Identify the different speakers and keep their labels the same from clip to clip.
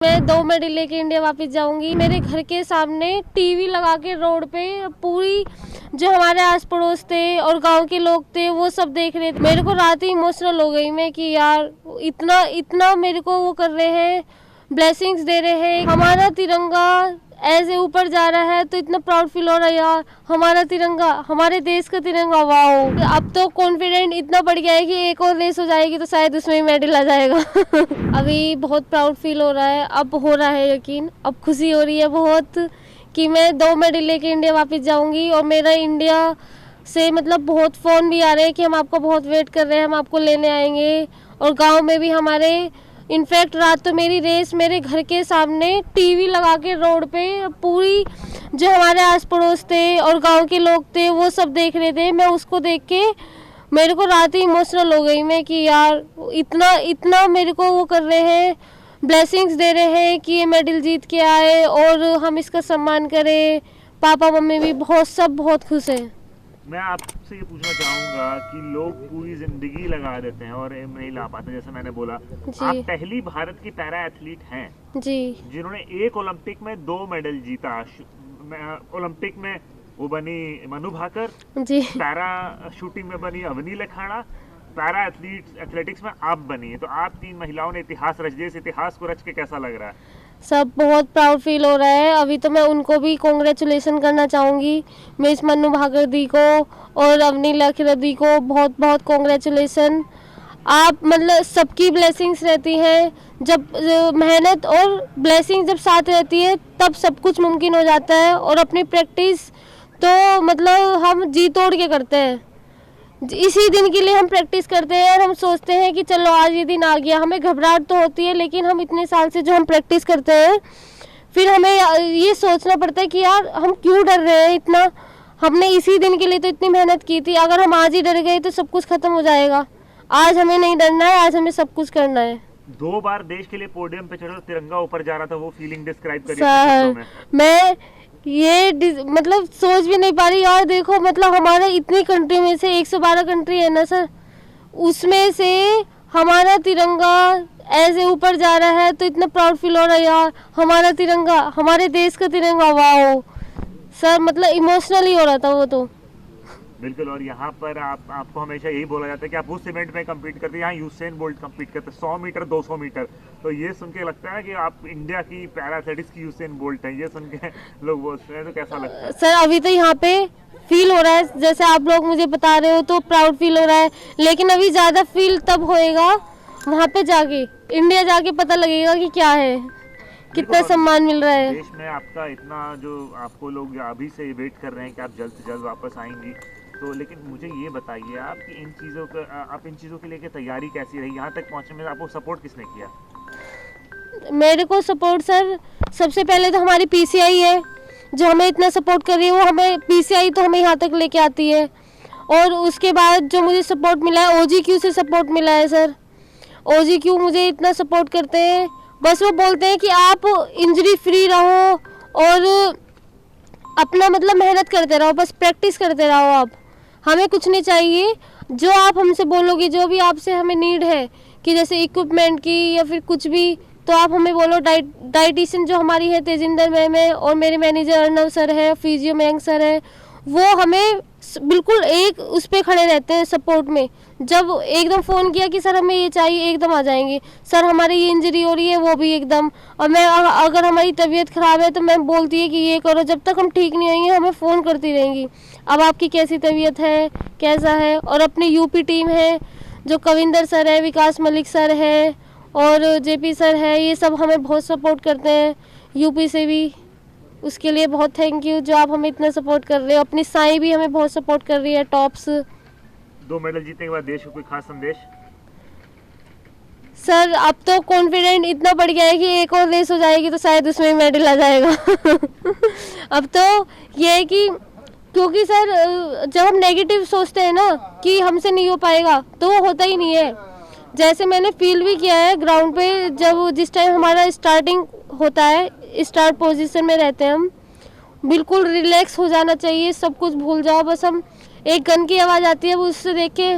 Speaker 1: मैं 2 मेडल लेके इंडिया वापस जाऊंगी। मेरे घर के सामने टीवी लगा के रोड पे पूरी जो हमारे आस पड़ोस थे और गांव के लोग थे वो सब देख रहे थे। मेरे को रात ही इमोशनल हो गई मैं कि यार इतना इतना मेरे को वो कर रहे हैं, ब्लेसिंग्स दे रहे हैं। हमारा तिरंगा ऐसे ऊपर जा रहा है तो इतना प्राउड फील हो रहा है यार। हमारा तिरंगा, हमारे देश का तिरंगा, वाओ। अब तो कॉन्फिडेंट इतना बढ़ गया है कि एक और रेस हो जाएगी तो शायद उसमें ही मेडल आ जाएगा। अभी बहुत प्राउड फील हो रहा है, अब हो रहा है यकीन, अब खुशी हो रही है बहुत कि मैं 2 मेडल लेके इंडिया वापस जाऊंगी। और मेरा इंडिया से मतलब बहुत फ़ोन भी आ रहे हैं कि हम आपका बहुत वेट कर रहे हैं, हम आपको लेने आएंगे। और गांव में भी हमारे, इनफैक्ट रात तो मेरी रेस मेरे घर के सामने टीवी लगा के रोड पे पूरी जो हमारे आस पड़ोस थे और गांव के लोग थे वो सब देख रहे थे। मैं उसको देख के मेरे को रात ही इमोशनल हो गई मैं कि यार इतना इतना मेरे को वो कर रहे हैं, ब्लेसिंग्स दे रहे हैं कि ये मेडल जीत के आए और हम इसका सम्मान करें। पापा मम्मी भी सब बहुत खुश हैं।
Speaker 2: मैं आपसे ये पूछना चाहूंगा कि लोग पूरी जिंदगी लगा देते हैं और नहीं ला पाते, जैसे मैंने बोला। आप पहली भारत की पैरा एथलीट हैं
Speaker 1: जी,
Speaker 2: जिन्होंने एक ओलंपिक में 2 मेडल जीता। ओलंपिक में वो बनी मनु भाकर
Speaker 1: जी,
Speaker 2: पैरा शूटिंग में बनी अवनी लखाड़ा, पैरा एथलेटिक्स में आप बनी है। तो आप 3 महिलाओं ने इतिहास रच दिया। इस इतिहास को रच के कैसा लग रहा है?
Speaker 1: सब बहुत प्राउड फील हो रहा है। अभी तो मैं उनको भी कॉन्ग्रेचुलेशन करना चाहूँगी, मिस मनु भाकर दी को और अवनी लखेड़ा दी को बहुत बहुत कॉन्ग्रेचुलेशन। आप मतलब सबकी ब्लेसिंग्स रहती हैं, जब मेहनत और ब्लेसिंग जब साथ रहती है तब सब कुछ मुमकिन हो जाता है। और अपनी प्रैक्टिस तो मतलब हम जी तोड़ के करते हैं, इसी दिन के लिए हम प्रैक्टिस करते हैं और हम सोचते हैं कि चलो आज ये दिन आ गया। हमें घबराहट तो होती है लेकिन हम इतने साल से जो हम प्रैक्टिस करते हैं फिर हमें ये सोचना पड़ता है कि यार हम क्यों डर रहे हैं इतना। हमने इसी दिन के लिए तो इतनी मेहनत की थी, अगर हम आज ही डर गए तो सब कुछ खत्म हो जाएगा। आज हमें नहीं डरना है, आज हमें सब कुछ करना है।
Speaker 2: 2 बार देश के लिए पोडियम पे चढ़ो, तिरंगा ऊपर जा रहा था, वो फीलिंग डिस्क्राइब करिए
Speaker 1: सर मैं ये मतलब सोच भी नहीं पा रही यार। देखो मतलब हमारे इतनी कंट्री में से 112 कंट्री है ना सर, उसमें से हमारा तिरंगा ऐसे ऊपर जा रहा है तो इतना प्राउड फील हो रहा है यार। हमारा तिरंगा, हमारे देश का तिरंगा, वाओ सर। मतलब इमोशनल ही हो रहा था वो तो।
Speaker 2: बिल्कुल। और यहाँ पर आपको हमेशा यही बोला जाता है कि आप उस इवेंट में कम्पीट करते हैं, यहाँ यूसेन बोल्ट कम्पीट करते हैं 100 मीटर 200 मीटर। तो ये सुन के लगता है कि आप इंडिया की पैरा एथलेटिक्स की यूसेन बोल्ट हैं। ये सुन के लोग बोलते हैं तो कैसा लगता है?
Speaker 1: सर अभी तो यहाँ पे फील हो रहा है, जैसे आप लोग मुझे बता रहे हो तो प्राउड फील हो रहा है, लेकिन अभी ज़्यादा फील तब होएगा वहाँ पे जाके, इंडिया जाके पता लगेगा कि क्या है, कितना सम्मान मिल रहा है।
Speaker 2: देश में आपका इतना जो आपको लोग अभी से वेट कर रहे हैं कि आप जल्द से जल्द वापस आएंगी। तो लेकिन मुझे ये बताइए आप कि आप इन चीज़ों के लेके तैयारी कैसी रही? यहाँ तक पहुँचने में आपको सपोर्ट किसने किया?
Speaker 1: मेरे को सपोर्ट सर सबसे पहले तो हमारी पीसीआई है जो हमें इतना सपोर्ट कर रही है। वो हमें पीसीआई तो हमें यहाँ तक लेके आती है। और उसके बाद जो मुझे सपोर्ट मिला है ओजीक्यू से सपोर्ट मिला है सर। ओजीक्यू मुझे इतना सपोर्ट करते हैं, बस वो बोलते हैं कि आप इंजरी फ्री रहो और अपना मतलब मेहनत करते रहो, बस प्रैक्टिस करते रहो। आप हमें कुछ नहीं चाहिए, जो आप हमसे बोलोगे, जो भी आपसे हमें नीड है कि जैसे इक्विपमेंट की या फिर कुछ भी, तो आप हमें बोलो। डाइटिशियन जो हमारी है तेजिंदर मैम है और मेरे मैनेजर अर्नव सर है, फिजियो मयंक सर है, वो हमें बिल्कुल एक उस पर खड़े रहते हैं सपोर्ट में। जब एकदम फ़ोन किया कि सर हमें ये चाहिए, एकदम आ जाएंगे। सर हमारी ये इंजरी हो रही है, वो भी एकदम। और मैं अगर हमारी तबीयत ख़राब है तो मैम बोलती है कि ये करो, जब तक हम ठीक नहीं होंगे हमें फ़ोन करती रहेंगी, अब आपकी कैसी तबीयत है, कैसा है। और अपनी यूपी टीम है जो कविंदर सर है, विकास मलिक सर है और जेपी सर है, ये सब हमें बहुत सपोर्ट करते हैं यूपी से भी। उसके लिए बहुत थैंक यू जो आप हमें इतना सपोर्ट कर रहे हो। अपनी साई भी हमें बहुत सपोर्ट कर रही है, टॉप्स।
Speaker 2: 2 मेडल जीतने के बाद देश को कोई खास संदेश?
Speaker 1: सर अब तो कॉन्फिडेंट इतना बढ़ गया है कि एक और रेस हो जाएगी तो शायद उसमें मेडल आ जाएगा। अब तो ये है कि क्योंकि सर जब हम नेगेटिव सोचते हैं ना कि हमसे नहीं हो पाएगा तो वो होता ही नहीं है। जैसे मैंने फील भी किया है ग्राउंड पे, जब जिस टाइम हमारा स्टार्टिंग होता है, स्टार्ट पोजीशन में रहते हैं हम, बिल्कुल रिलैक्स हो जाना चाहिए, सब कुछ भूल जाओ। बस हम एक गन की आवाज़ आती है वो उससे देख के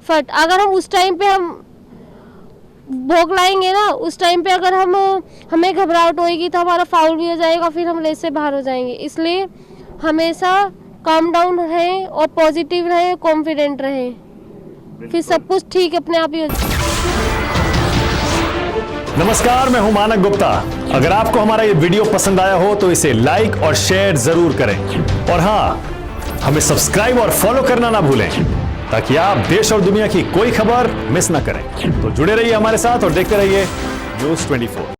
Speaker 1: फट, अगर हम उस टाइम पे हम भोग लाएंगे ना, उस टाइम पे अगर हमें घबराहट होएगी तो हमारा फाउल भी हो जाएगा, फिर हम रेस से बाहर हो जाएंगे। इसलिए हमेशा काम डाउन रहें और पॉजिटिव रहें, कॉन्फिडेंट रहें, फिर सब कुछ ठीक अपने आप ही हो जाएगा।
Speaker 3: नमस्कार, मैं हूं मानक गुप्ता। अगर आपको हमारा ये वीडियो पसंद आया हो तो इसे लाइक और शेयर जरूर करें, और हाँ, हमें सब्सक्राइब और फॉलो करना ना भूलें ताकि आप देश और दुनिया की कोई खबर मिस ना करें। तो जुड़े रहिए हमारे साथ और देखते रहिए News 24।